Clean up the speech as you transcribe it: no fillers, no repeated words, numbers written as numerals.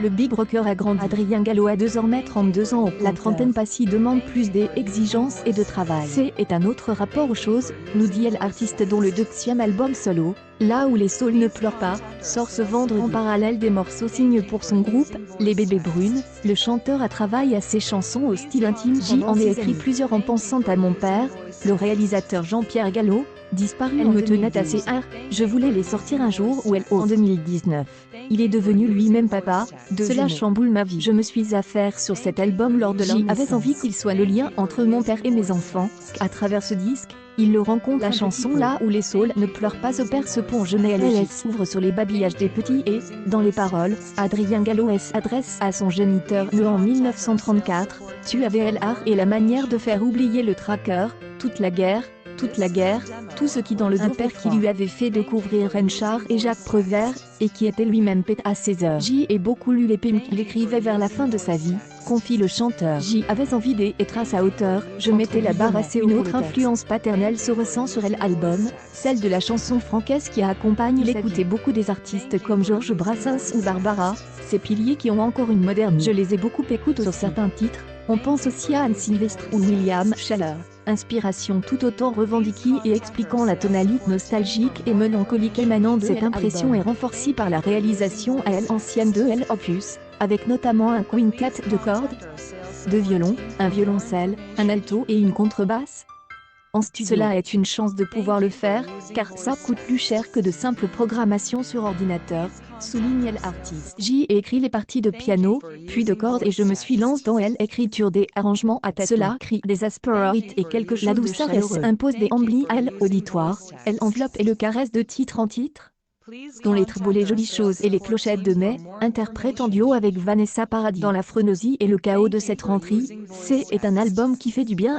Le Big Rocker a grandi. Adrien Gallo a désormais 32 ans. La trentaine passée demande plus d'exigences et de travail. C est un autre rapport aux choses, nous dit elle, artiste dont le 2e album solo, Là où les saules ne pleurent pas, sort ce vendredi. En parallèle des morceaux signés pour son groupe, Les Bébés Brunes, le chanteur a travaillé à ses chansons au style intime. J en a écrit plusieurs en pensant à mon père, le réalisateur Jean-Pierre Gallo, disparu en me tenait assez je voulais les sortir un jour où elle en 2019. Il est devenu lui-même papa, cela chamboule ma vie. Je me suis affaire sur cet album lors de leur naissance. J'avais envie qu'il soit le lien entre mon père et mes enfants. À travers ce disque, il le rencontre. La chanson Là où les saules ne pleurent pas opère ce pont généalogique. Elle s'ouvre sur les babillages des petits et, dans les paroles, Adrien Gallo s'adresse à son géniteur né en 1934, tu avais l'art et la manière de faire oublier le tracker, toute la guerre, tout ce qui dans le père qui lui avait fait découvrir Renchard et Jacques Prévert, et qui était lui-même pète à ses heures. J ai beaucoup lu les poèmes qu'il écrivait vers la fin de sa vie, confie le chanteur. J avait envie d'être à sa hauteur, je mettais la barre assez haut. Une autre influence paternelle se ressent sur l'album, celle de la chanson francaise qui accompagne l'écoute. Beaucoup des artistes comme Georges Brassens ou Barbara, ces piliers qui ont encore une moderne. Je les ai beaucoup écoutés sur certains titres. On pense aussi à Anne Sylvestre ou William Schaller. Inspiration tout autant revendiquée et expliquant la tonalité nostalgique et mélancolique émanant de cette impression est renforcée par la réalisation à elle ancienne de l'opus, avec notamment un quintet de cordes, de violons, un violoncelle, un alto et une contrebasse. En studio, cela est une chance de pouvoir le faire, car ça coûte plus cher que de simples programmations sur ordinateur, souligne l'artiste. J écrit les parties de piano, puis de cordes et je me suis lancé dans l'écriture des arrangements à tête. Cela crie des aspérités et quelque chose. La douceur impose des amblis à l'auditoire, elle enveloppe et le caresse de titre en titre, dont les triboules les jolies choses et les clochettes de mai, interprète en duo avec Vanessa Paradis. Dans la frénésie et le chaos de cette rentrée, c'est un album qui fait du bien.